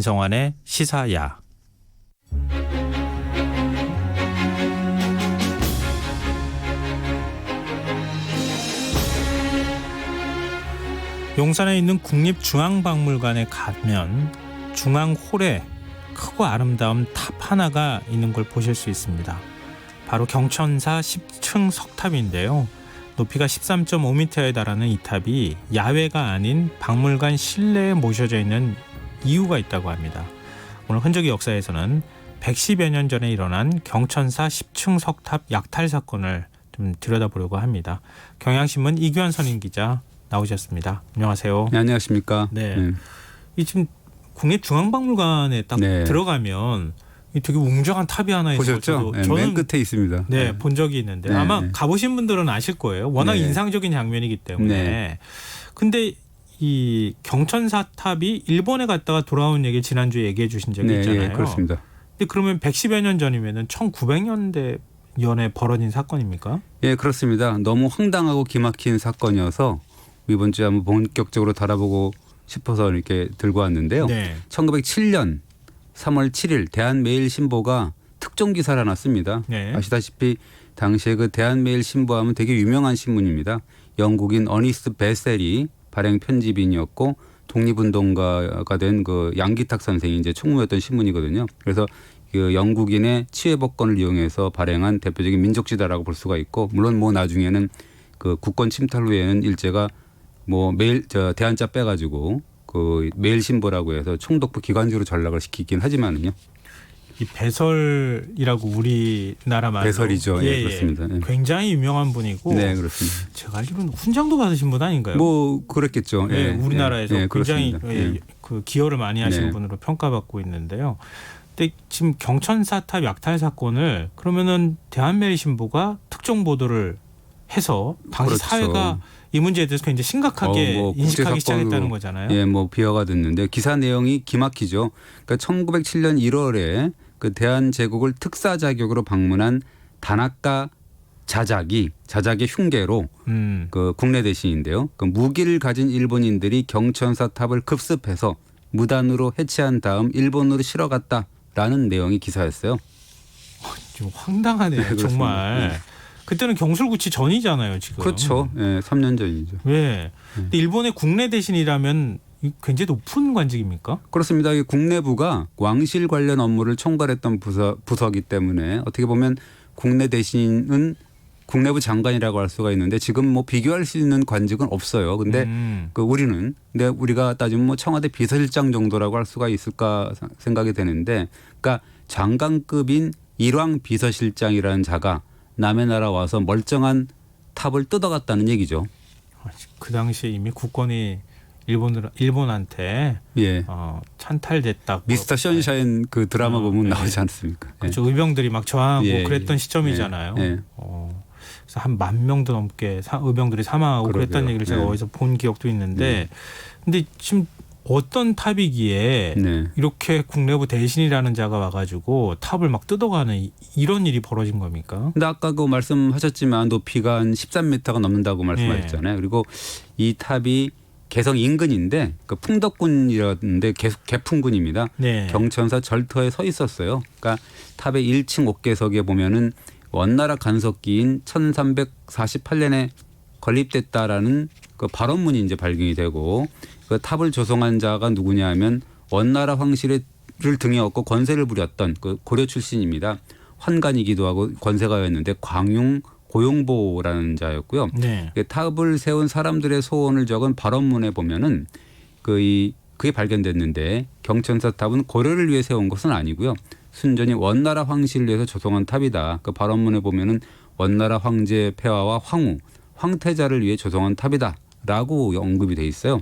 안성환의 시사야. 용산에 있는 국립중앙박물관에 가면 중앙홀에 크고 아름다운 탑 하나가 있는 걸 보실 수 있습니다. 바로 경천사 10층 석탑인데요. 높이가 13.5m에 달하는 이 탑이 야외가 아닌 박물관 실내에 모셔져 있는 이유가 있다고 합니다. 오늘 흔적의 역사에서는 110여 년 전에 일어난 경천사 10층 석탑 약탈 사건을 좀 들여다보려고 합니다. 경향신문 이규환 선임 기자 나오셨습니다. 안녕하세요. 네, 안녕하십니까. 네. 이 지금 국립중앙박물관에 딱 들어가면 되게 웅장한 탑이 하나 있어서 보셨죠? 저는 맨 끝에 있습니다. 본 적이 있는데 아마 가보신 분들은 아실 거예요. 워낙 인상적인 장면이기 때문에. 근데 이 경천사 탑이 일본에 갔다가 돌아온 얘기를 지난주에 얘기해 주신 적이 있잖아요. 그렇습니다. 근데 그러면 110여 년 전이면은 1900년대 연에 벌어진 사건입니까? 예, 그렇습니다. 너무 황당하고 기막힌 사건이어서 이번 주에 한번 본격적으로 다뤄보고 싶어서 이렇게 들고 왔는데요. 1907년 3월 7일 대한매일신보가 특종 기사를 하나 씁니다. 아시다시피 당시에 그 대한매일신보하면 되게 유명한 신문입니다. 영국인 어니스트 베셀이 발행 편집인이었고 독립운동가가 된 그 양기탁 선생이 이제 총무였던 신문이거든요. 그래서 그 영국인의 치외법권을 이용해서 발행한 대표적인 민족지다라고 볼 수가 있고, 물론 뭐 나중에는 그 국권 침탈 후에는 일제가 뭐 매일 대한자 빼가지고 그 매일신보라고 해서 총독부 기관지로 전락을 시키긴 하지만은요. 이 배설이라고 우리나라 말로 배설이죠. 예, 그렇습니다. 굉장히 유명한 분이고. 네, 그렇습니다. 제가 알기로는 훈장도 받으신 분 아닌가요? 뭐 그랬겠죠. 예, 우리나라에서 굉장히 그렇습니다. 그 기여를 많이 하신 분으로 평가받고 있는데요. 근데 지금 경천사탑 약탈 사건을 그러면은 대한매일신보가 특종 보도를 해서 당시 사회가 이 문제에 대해서 굉장히 심각하게 인식하기 시작했다는 거잖아요. 예, 뭐 비화가 됐는데 기사 내용이 기막히죠. 그러니까 1907년 1월에 그 대한제국을 특사 자격으로 방문한 다나카 자작의 흉계로 그 국내 대신인데요. 그 무기를 가진 일본인들이 경천사 탑을 급습해서 무단으로 해체한 다음 일본으로 실어갔다라는 내용이 기사였어요. 좀 황당하네요, 정말. 그때는 경술구치 전이잖아요, 지금. 그렇죠. 예, 3년 전이죠. 예. 근데 일본의 국내 대신이라면 굉장히 높은 관직입니까? 그렇습니다. 국내부가 왕실 관련 업무를 총괄했던 부서이기 때문에 어떻게 보면 국내 대신은 국내부 장관이라고 할 수가 있는데 지금 뭐 비교할 수 있는 관직은 없어요. 근데 근데 우리가 따지면 뭐 청와대 비서실장 정도라고 할 수가 있을까 생각이 되는데, 그러니까 장관급인 일왕 비서실장이라는 자가 남의 나라 와서 멀쩡한 탑을 뜯어갔다는 얘기죠. 그 당시에 이미 국권이 일본한테 찬탈됐다. 미스터 선샤인 그 드라마 보면 나오지 않습니까? 그렇죠. 의병들이 막 저항하고 그랬던 시점이잖아요. 그래서 한 10,000명도 넘게 의병들이 사망하고 그랬다는 얘기를 제가 어디서 본 기억도 있는데, 근데 지금 어떤 탑이기에 이렇게 국내부 대신이라는 자가 와가지고 탑을 막 뜯어가는 이런 일이 벌어진 겁니까? 근데 아까 그 말씀하셨지만 높이가 한 13m가 넘는다고 말씀하셨잖아요. 그리고 이 탑이 개성 인근인데 그 풍덕군이라는데 개풍군입니다. 경천사 절터에 서 있었어요. 그러니까 탑의 1층 옥계석에 보면은 원나라 간석기인 1348년에 건립됐다라는 그 발원문이 이제 발견이 되고, 그 탑을 조성한 자가 누구냐 하면 원나라 황실을 등에 업고 권세를 부렸던 그 고려 출신입니다. 환관이기도 하고 권세가였는데 광용 고용보라는 자였고요. 탑을 세운 사람들의 소원을 적은 발원문에 보면은 그게 발견됐는데, 경천사 탑은 고려를 위해 세운 것은 아니고요. 순전히 원나라 황실을 위해서 조성한 탑이다. 그 발원문에 보면은 원나라 황제 폐하와 황태자를 위해 조성한 탑이다라고 언급이 돼 있어요.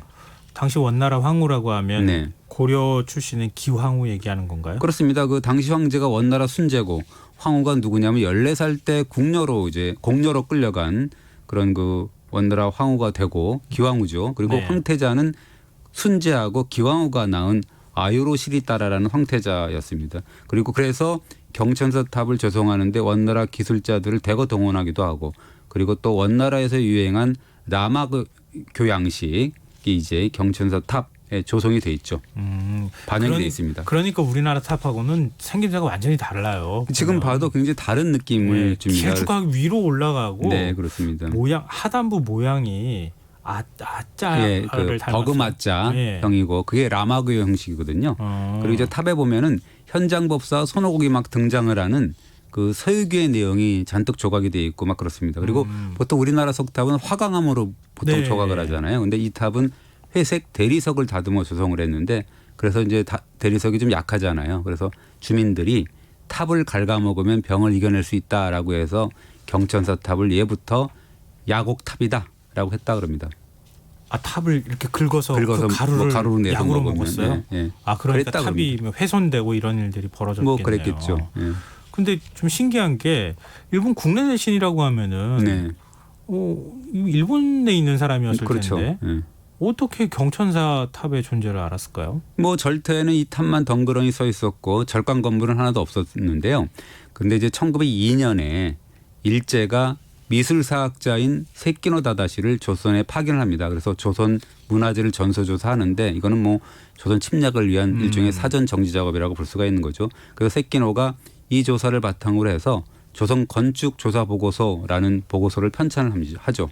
당시 원나라 황후라고 하면 고려 출신의 기황후 얘기하는 건가요? 그렇습니다. 그 당시 황제가 원나라 순제고, 황후가 누구냐면 14살 때 공녀로 끌려간 그런 그 원나라 황후가 되고 기황후죠. 그리고 황태자는 순제하고 기황후가 낳은 아유로시리따라라는 황태자였습니다. 그리고 그래서 경천사 탑을 조성하는데 원나라 기술자들을 대거 동원하기도 하고, 그리고 또 원나라에서 유행한 라마 교양식이 이제 경천사 탑 조성이 돼 있죠. 반영이 돼 있습니다. 그러니까 우리나라 탑하고는 생김새가 완전히 달라요. 지금 봐도 굉장히 다른 느낌을 줍니다. 기주가 위로 올라가고 네, 그렇습니다. 하단부 모양이 아자를 그 버그마자 예. 형이고 그게 라마그요 형식이거든요. 그리고 이제 탑에 보면은 현장법사 손오공이 막 등장을 하는 그 서유기의 내용이 잔뜩 조각이 돼 있고 막 그렇습니다. 그리고 보통 우리나라 석탑은 화강암으로 보통 네. 조각을 하잖아요. 근데 이 탑은 회색 대리석을 다듬어 조성을 했는데 그래서 이제 대리석이 좀 약하잖아요. 그래서 주민들이 탑을 갉아먹으면 병을 이겨낼 수 있다라고 해서 경천사 탑을 예부터 야곡탑이다라고 했다 그럽니다. 아 탑을 이렇게 긁어서 그 가루를 내서 약으로 먹으면, 먹었어요. 네. 아 그러니까 탑이 훼손되고 이런 일들이 벌어졌겠네요. 뭐 그랬겠죠. 네. 근데 좀 신기한 게 일본 국내 내신이라고 하면은 네. 일본에 있는 사람이었을 그렇죠. 텐데 네. 어떻게 경천사 탑의 존재를 알았을까요? 뭐 절터에는 이 탑만 덩그러니 서 있었고 절간 건물은 하나도 없었는데요. 근데 이제 1902년에 일제가 미술사학자인 세키노 다다시를 조선에 파견을 합니다. 그래서 조선 문화재를 전수조사하는데 이거는 뭐 조선 침략을 위한 일종의 사전 정지 작업이라고 볼 수가 있는 거죠. 그래서 세키노가 이 조사를 바탕으로 해서 조선 건축 조사 보고서라는 보고서를 편찬을 하죠.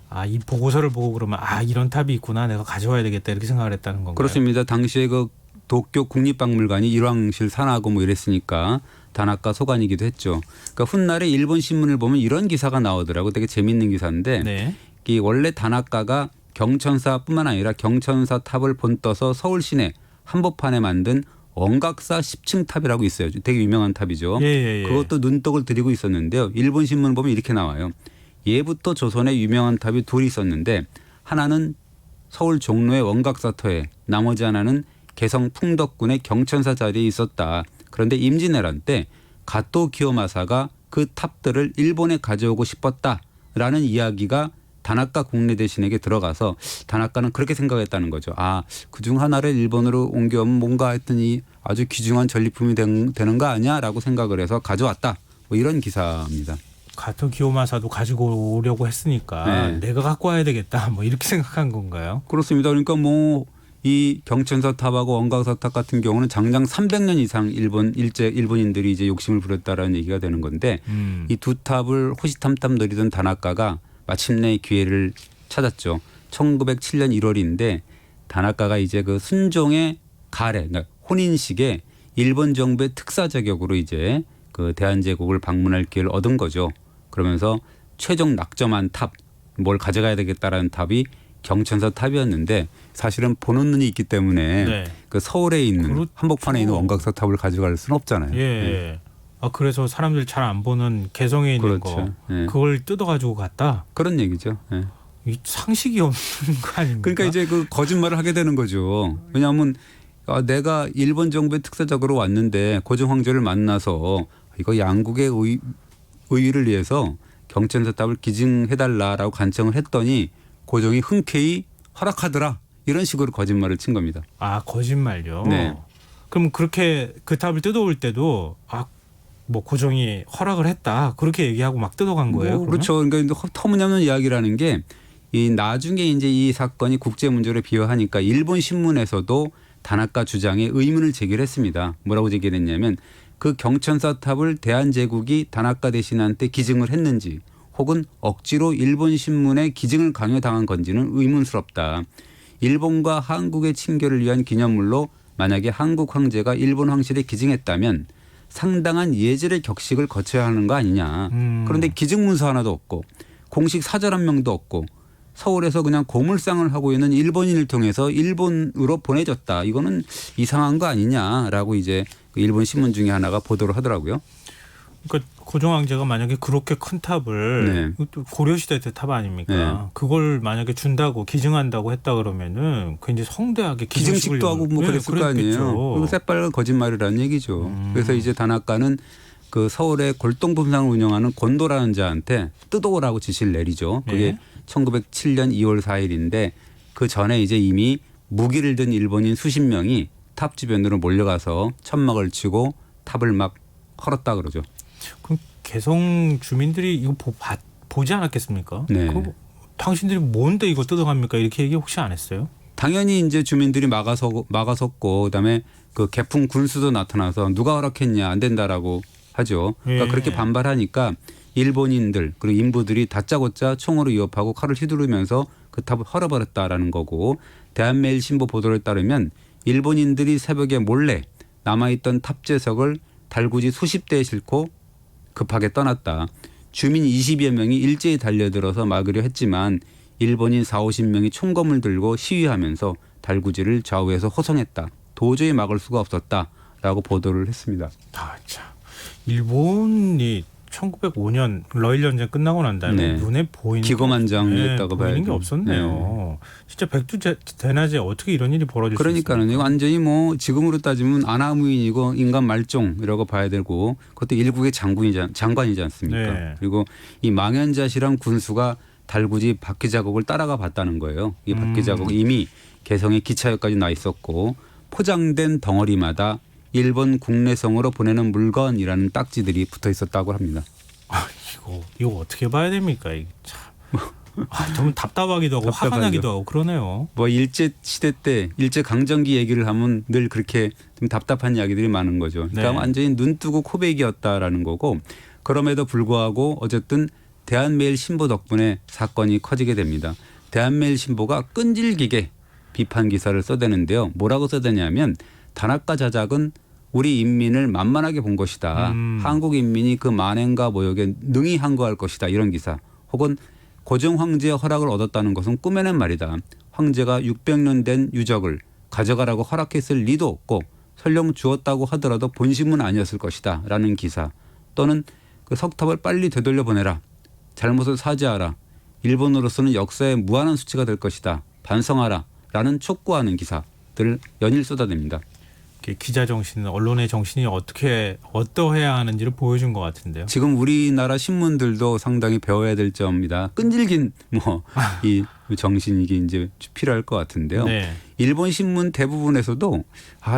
아, 이 보고서를 보고 그러면 이런 탑이 있구나. 내가 가져와야 되겠다. 이렇게 생각을 했다는 건가요? 그렇습니다. 당시에 그 도쿄 국립박물관이 일왕실 산하고 뭐 이랬으니까 단학가 소관이기도 했죠. 그러니까 훗날에 일본 신문을 보면 이런 기사가 나오더라고. 되게 재밌는 기사인데 네. 이 원래 단학가가 경천사뿐만 아니라 경천사 탑을 본떠서 서울 시내 한복판에 만든 원각사 10층 탑이라고 있어요. 되게 유명한 탑이죠. 예. 그것도 눈독을 들이고 있었는데요. 일본 신문 보면 이렇게 나와요. 예부터 조선에 유명한 탑이 둘이 있었는데 하나는 서울 종로의 원각사터에 나머지 하나는 개성 풍덕군의 경천사 자리에 있었다. 그런데 임진왜란 때 가토 기요마사가 그 탑들을 일본에 가져오고 싶었다라는 이야기가 단학가 국내 대신에게 들어가서 단학가는 그렇게 생각했다는 거죠. 그중 하나를 일본으로 옮겨오면 뭔가 했더니 아주 귀중한 전리품이 되는 거 아니야라고 생각을 해서 가져왔다. 뭐 이런 기사입니다. 가토 기요마사도 가지고 오려고 했으니까 네. 내가 갖고 와야 되겠다. 뭐 이렇게 생각한 건가요? 그렇습니다. 그러니까 뭐 이 경천사 탑하고 원각사 탑 같은 경우는 장장 300년 이상 일본인들이 이제 욕심을 부렸다라는 얘기가 되는 건데 이 두 탑을 호시탐탐 노리던 단학가가 마침내 기회를 찾았죠. 1907년 1월인데 단학가가 이제 그 순종의 가례, 그러니까 혼인식에 일본 정부의 특사 자격으로 이제 그 대한제국을 방문할 기회를 얻은 거죠. 그러면서 최종 낙점한 탑, 뭘 가져가야 되겠다라는 탑이 경천사 탑이었는데 사실은 보는 눈이 있기 때문에 네. 그 서울에 있는 그렇죠. 한복판에 있는 원각사 탑을 가져갈 수는 없잖아요. 예. 그래서 사람들 잘 안 보는 개성에 있는 그렇죠. 거 예. 그걸 뜯어가지고 갔다. 그런 얘기죠. 예. 이 상식이 없는 거 아닙니까? 그러니까 이제 그 거짓말을 하게 되는 거죠. 왜냐하면 내가 일본 정부의 특사적으로 왔는데 고종 황제를 만나서 이거 양국의 의의를 위해서 경천사 탑을 기증해달라라고 간청을 했더니 고종이 흔쾌히 허락하더라. 이런 식으로 거짓말을 친 겁니다. 거짓말요? 네. 그럼 그렇게 그 탑을 뜯어올 때도 뭐 고종이 허락을 했다. 그렇게 얘기하고 막 뜯어간 거예요? 그렇죠. 그러니까 터무니없는 이야기라는 게 이 나중에 이제 이 사건이 국제 문제로 비화하니까 일본 신문에서도 단학가 주장에 의문을 제기했습니다. 뭐라고 제기했냐면 그 경천사 탑을 대한제국이 단학가 대신한테 기증을 했는지 혹은 억지로 일본 신문에 기증을 강요당한 건지는 의문스럽다. 일본과 한국의 친교를 위한 기념물로 만약에 한국 황제가 일본 황실에 기증했다면 상당한 예절의 격식을 거쳐야 하는 거 아니냐. 그런데 기증문서 하나도 없고 공식 사절 한 명도 없고 서울에서 그냥 고물상을 하고 있는 일본인을 통해서 일본으로 보내졌다. 이거는 이상한 거 아니냐라고 이제 일본 신문 중에 하나가 보도를 하더라고요. 그러니까 고종 황제가 만약에 그렇게 큰 탑을 고려시대 때 탑 아닙니까? 네. 그걸 만약에 준다고 기증한다고 했다 그러면은 굉장히 성대하게 기증식도 하고 뭐 그랬을 거 아니에요. 그리고 새빨간 거짓말이라는 얘기죠. 그래서 이제 단학가는 그 서울에 골동품상을 운영하는 곤도라는 자한테 뜯어오라고 지시를 내리죠. 그게 1907년 2월 4일인데 그 전에 이제 이미 무기를 든 일본인 수십 명이 탑 주변으로 몰려가서 천막을 치고 탑을 막 헐었다 그러죠. 그럼 개성 주민들이 이거 보지 않았겠습니까? 네. 당신들이 뭔데 이거 뜯어갑니까? 이렇게 얘기 혹시 안 했어요? 당연히 이제 주민들이 막아섰고 그다음에 그 개풍 군수도 나타나서 누가 허락했냐 안 된다라고 하죠. 그러니까 예. 그렇게 반발하니까 일본인들 그리고 인부들이 다짜고짜 총으로 위협하고 칼을 휘두르면서 그 탑을 헐어버렸다라는 거고 대한매일신보 보도에 따르면 일본인들이 새벽에 몰래 남아있던 탑재석을 달구지 수십 대에 싣고 급하게 떠났다. 주민 20여 명이 일제히 달려들어서 막으려 했지만 일본인 40~50명이 총검을 들고 시위하면서 달구지를 좌우에서 호송했다. 도저히 막을 수가 없었다라고 보도를 했습니다. 아, 참. 일본이 1905년 러일 전쟁 끝나고 난 다음에 네. 눈에 보이는 기고만장했다고 봐야 보이는 게 없었네요. 진짜 백두대낮에 어떻게 이런 일이 벌어질 수 있습니까? 그러니까는 완전히 뭐 지금으로 따지면 아나무인이고 인간 말종이라고 봐야 되고 그것도 일국의 장관이지 않습니까? 네. 그리고 이 망연자실한 군수가 달구지 바퀴 자국을 따라가 봤다는 거예요. 이 바퀴 자국은 이미 개성에 기차역까지 나 있었고 포장된 덩어리마다 일본 국내성으로 보내는 물건이라는 딱지들이 붙어 있었다고 합니다. 아, 이거 어떻게 봐야 됩니까? 이게 참. 좀 답답하기도 하고 화가 나기도 하고 그러네요. 뭐 일제 시대 때 일제 강점기 얘기를 하면 늘 그렇게 좀 답답한 이야기들이 많은 거죠. 그러니까 네. 완전히 눈 뜨고 코베기였다라는 거고 그럼에도 불구하고 어쨌든 대한매일신보 덕분에 사건이 커지게 됩니다. 대한매일신보가 끈질기게 비판 기사를 써대는데요. 뭐라고 써대냐면 다나카 자작은 우리 인민을 만만하게 본 것이다. 한국 인민이 그 만행과 모욕에 능히 항거할 것이다. 이런 기사. 혹은 고종 황제의 허락을 얻었다는 것은 꾸며낸 말이다. 황제가 600년 된 유적을 가져가라고 허락했을 리도 없고 설령 주었다고 하더라도 본심은 아니었을 것이다. 라는 기사. 또는 그 석탑을 빨리 되돌려 보내라. 잘못을 사죄하라. 일본으로서는 역사에 무한한 수치가 될 것이다. 반성하라. 라는 촉구하는 기사들을 연일 쏟아냅니다. 기자 정신, 언론의 정신이 어떠해야 하는지를 보여준 것 같은데요. 지금 우리나라 신문들도 상당히 배워야 될 점입니다. 끈질긴 이 정신이 이제 필요할 것 같은데요. 네. 일본 신문 대부분에서도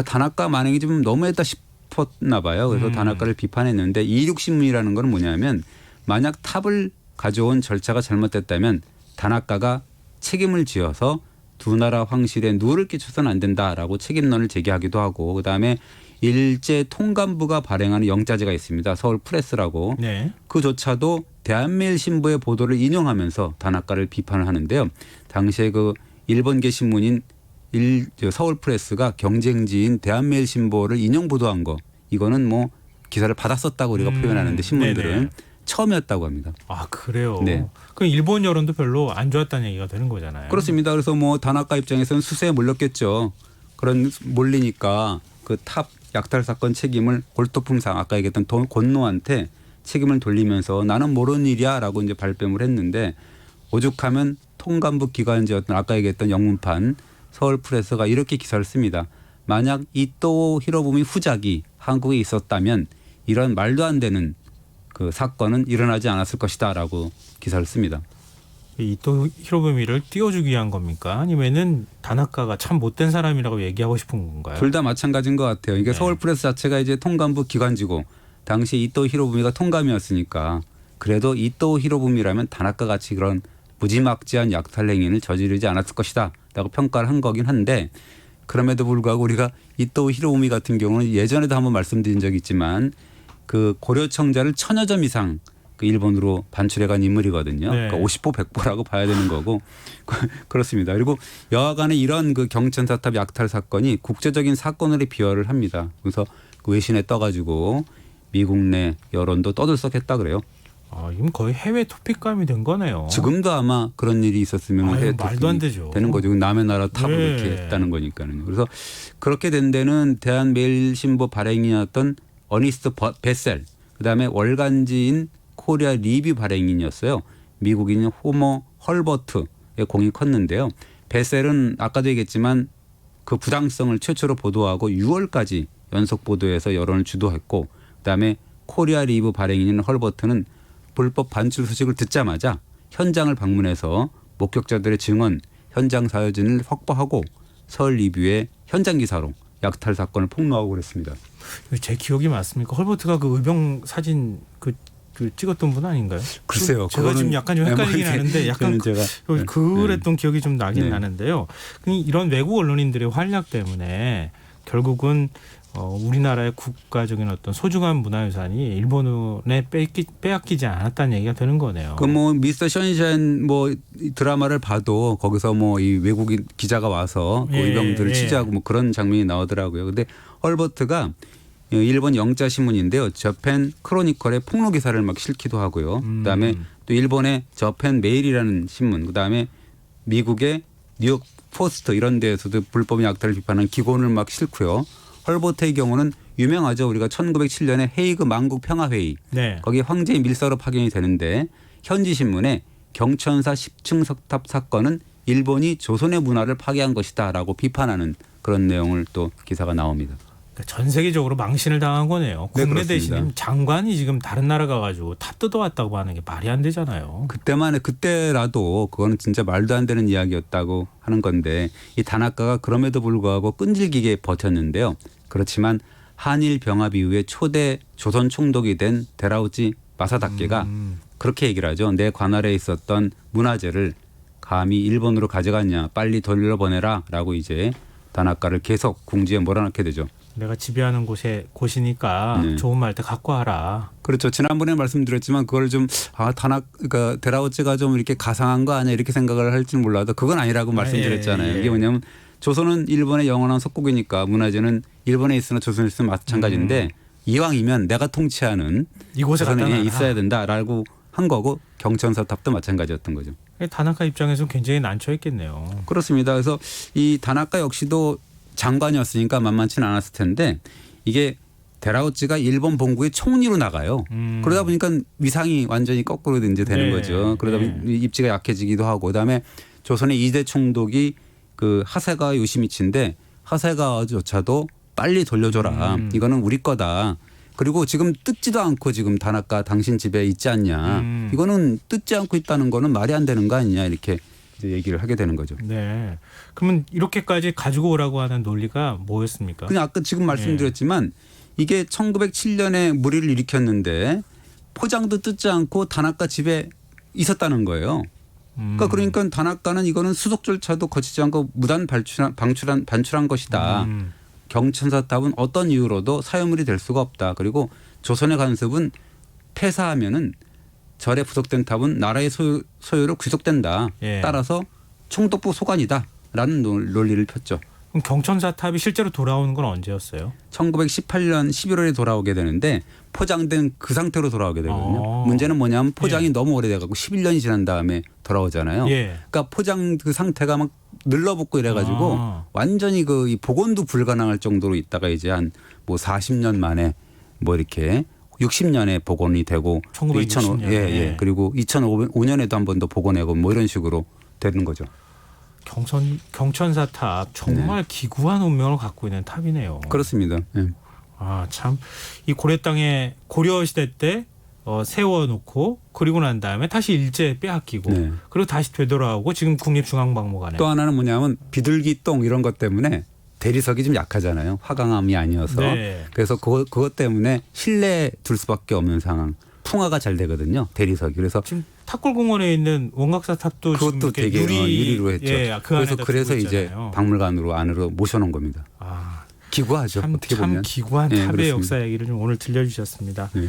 다나카 만행이 좀 너무했다 싶었나 봐요. 그래서 다나카를 비판했는데 이륙신문이라는 건 뭐냐면 만약 탑을 가져온 절차가 잘못됐다면 다나카가 책임을 지어서 두 나라 황실에 누를 끼쳐서는 안 된다라고 책임론을 제기하기도 하고 그다음에 일제 통감부가 발행하는 영자재가 있습니다. 서울 프레스라고. 네. 그조차도 대한매일신보의 보도를 인용하면서 다나카를 비판을 하는데요. 당시에 그 일본계 신문인 서울 프레스가 경쟁지인 대한매일신보를 인용 보도한 거 이거는 뭐 기사를 받았었다고 우리가 표현하는데 신문들은 네네. 처음이었다고 합니다. 아, 그래요? 네. 그럼 일본 여론도 별로 안 좋았다는 얘기가 되는 거잖아요. 그렇습니다. 그래서 뭐 다나카 입장에서는 수세에 몰렸겠죠. 그런 몰리니까 그 탑 약탈 사건 책임을 골토품상 아까 얘기했던 곤노한테 책임을 돌리면서 나는 모르는 일이야라고 이제 발뺌을 했는데 오죽하면 통감부 기관지였던 아까 얘기했던 영문판 서울 프레스가 이렇게 기사를 씁니다. 만약 이토 히로부미 후작이 한국에 있었다면 이런 말도 안 되는 그 사건은 일어나지 않았을 것이다라고 기사를 씁니다. 이토 히로부미를 띄워주기 위한 겁니까? 아니면은 다나카가 참 못된 사람이라고 얘기하고 싶은 건가요? 둘 다 마찬가지인 것 같아요. 이게 네. 서울 프레스 자체가 이제 통감부 기관지고 당시 이토 히로부미가 통감이었으니까 그래도 이토 히로부미라면 다나카 같이 그런 무지막지한 약탈 행위를 저지르지 않았을 것이다라고 평가를 한 거긴 한데 그럼에도 불구하고 우리가 이토 히로부미 같은 경우는 예전에도 한번 말씀드린 적이 있지만 그 고려청자를 1000여 점 이상 그 일본으로 반출해간 인물이거든요. 네. 그러니까 50보 100보라고 봐야 되는 거고 그렇습니다. 그리고 여하간에 이런 그 경천사탑 약탈 사건이 국제적인 사건으로 비화를 합니다. 그래서 그 외신에 떠가지고 미국 내 여론도 떠들썩했다 그래요. 이건 거의 해외 토픽감이 된 거네요. 지금도 아마 그런 일이 있었으면 해외 말도 안 되죠. 되는 거죠. 남의 나라 탑을 네. 이렇게 했다는 거니까요. 그래서 그렇게 된 데는 대한매일신보 발행인이었던 어니스트 베셀 그다음에 월간지인 코리아 리뷰 발행인이었어요. 미국인 호머 헐버트의 공이 컸는데요. 베셀은 아까도 얘기했지만 그 부당성을 최초로 보도하고 6월까지 연속 보도해서 여론을 주도했고 그다음에 코리아 리뷰 발행인인 헐버트는 불법 반출 소식을 듣자마자 현장을 방문해서 목격자들의 증언, 현장 사진을 확보하고 서울 리뷰의 현장 기사로 약탈 사건을 폭로하고 그랬습니다. 제 기억이 맞습니까? 헐버트가 그 의병 사진 그 그 찍었던 분 아닌가요? 글쎄요. 제가 지금 약간 좀 헷갈리긴 하는데 약간 제가 그랬던 기억이 좀 나긴 네. 나는데요. 이런 외국 언론인들의 활약 때문에 결국은 우리나라의 국가적인 어떤 소중한 문화유산이 일본에 빼앗기지 않았다는 얘기가 되는 거네요. 그 뭐 미스터 션샤인 뭐 드라마를 봐도 거기서 뭐 이 외국인 기자가 와서 그 의병들을 취재하고 뭐 그런 장면이 나오더라고요. 근데 헐버트가 일본 영자 신문인데요. 저펜 크로니컬의 폭로 기사를 막 실기도 하고요. 그다음에 또 일본의 저펜 메일이라는 신문, 그다음에 미국의 뉴욕 포스트 이런 데에서도 불법 약탈을 비판하는 기고를 막 싣고요. 헐버트의 경우는 유명하죠. 우리가 1907년에 헤이그 만국 평화회의 네. 거기에 황제의 밀사로 파견이 되는데 현지 신문에 경천사 10층 석탑 사건은 일본이 조선의 문화를 파괴한 것이다라고 비판하는 그런 내용을 또 기사가 나옵니다. 그러니까 전 세계적으로 망신을 당한 거네요. 네, 국내 그렇습니다. 대신 장관이 지금 다른 나라 가가지고 다 뜯어왔다고 하는 게 말이 안 되잖아요. 그때라도 그거는 진짜 말도 안 되는 이야기였다고 하는 건데 이 다나카가 그럼에도 불구하고 끈질기게 버텼는데요. 그렇지만 한일 병합 이후에 초대 조선 총독이 된 데라우치 마사다케가 그렇게 얘기를 하죠. 내 관할에 있었던 문화재를 감히 일본으로 가져갔냐, 빨리 돌려보내라 라고 이제 다나카를 계속 궁지에 몰아넣게 되죠. 내가 지배하는 곳이니까 네. 좋은 말 때 갖고 와라. 그렇죠. 지난번에 말씀드렸지만 그걸 좀 그러니까 데라우치가 좀 이렇게 가상한 거 아니야 이렇게 생각을 할지는 몰라도 그건 아니라고 말씀드렸잖아요. 예. 이게 뭐냐면 조선은 일본의 영원한 속국이니까 문화재는 일본에 있으나 조선에 있으면 마찬가지인데 이왕이면 내가 통치하는 이곳에 갖다 조선에 놔라. 있어야 된다라고 한 거고 경천사탑도 마찬가지였던 거죠. 다나카 입장에서 굉장히 난처했겠네요. 그렇습니다. 그래서 이 다나카 역시도 장관이었으니까 만만치는 않았을 텐데 이게 데라우치가 일본 본국의 총리로 나가요. 그러다 보니까 위상이 완전히 거꾸로 이제 되는 네. 거죠. 그러다 보니 입지가 약해지기도 하고 그다음에 조선의 2대 총독이 그 하세가와 요시미치인데 하세가조차도 빨리 돌려줘라. 이거는 우리 거다. 그리고 지금 뜯지도 않고 지금 다나카 당신 집에 있지 않냐. 이거는 뜯지 않고 있다는 거는 말이 안 되는 거 아니냐 이렇게 이제 얘기를 하게 되는 거죠. 네. 그러면 이렇게까지 가지고 오라고 하는 논리가 뭐였습니까? 그냥 아까 지금 말씀드렸지만 이게 1907년에 무리를 일으켰는데 포장도 뜯지 않고 다나카 집에 있었다는 거예요. 그러니까 다나카는 이거는 수속 절차도 거치지 않고 무단 반출한 것이다. 경천사탑은 어떤 이유로도 사유물이 될 수가 없다. 그리고 조선의 간섭은 폐사하면은 절에 부속된 탑은 나라의 소유로 귀속된다. 예. 따라서 총독부 소관이다라는 논리를 폈죠. 그럼 경천사탑이 실제로 돌아오는 건 언제였어요? 1918년 11월에 돌아오게 되는데 포장된 그 상태로 돌아오게 되거든요. 아. 문제는 뭐냐면 포장이 너무 오래돼가고 11년이 지난 다음에 돌아오잖아요. 예. 그러니까 포장 그 상태가 막 늘러붙고 이래가지고 완전히 그 이 복원도 불가능할 정도로 있다가 이제 한 뭐 40년 만에 뭐 이렇게 60년에 복원이 되고 1960년. 예. 그리고 2005년에도 한 번 더 복원하고 뭐 이런 식으로 되는 거죠. 경천사탑 정말 기구한 운명을 갖고 있는 탑이네요. 그렇습니다. 예. 아, 참 이 고려 땅에 고려 시대 때 세워놓고 그리고 난 다음에 다시 일제 빼앗기고 네. 그리고 다시 되돌아오고 지금 국립중앙박물관에 또 하나는 뭐냐면 비둘기 똥 이런 것 때문에 대리석이 좀 약하잖아요. 화강암이 아니어서. 네. 그래서 그것 때문에 실내에 둘 수밖에 없는 상황. 풍화가 잘 되거든요. 대리석이. 그래서 지금 탑골공원에 있는 원각사탑도 그것도 지금 이렇게 되게 유리로 했죠. 예, 그 그래서 이제 있잖아요. 박물관으로 안으로 모셔놓은 겁니다. 아, 기구하죠. 어떻게 참 보면. 기구한 네, 탑의 그렇습니다. 역사 얘기를 좀 오늘 들려주셨습니다. 네.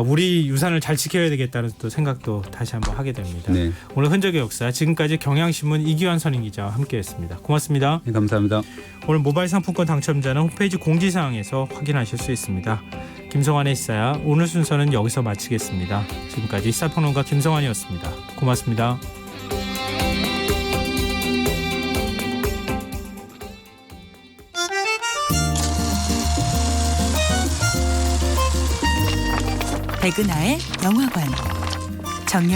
우리 유산을 잘 지켜야 되겠다는 또 생각도 다시 한번 하게 됩니다. 네. 오늘 흔적의 역사 지금까지 경향신문 이기환 선임기자와 함께했습니다. 고맙습니다. 네, 감사합니다. 오늘 모바일 상품권 당첨자는 홈페이지 공지사항에서 확인하실 수 있습니다. 김성환의 시사야 오늘 순서는 여기서 마치겠습니다. 지금까지 시사평론가 김성환이었습니다. 고맙습니다. 백은하의 영화관, 정여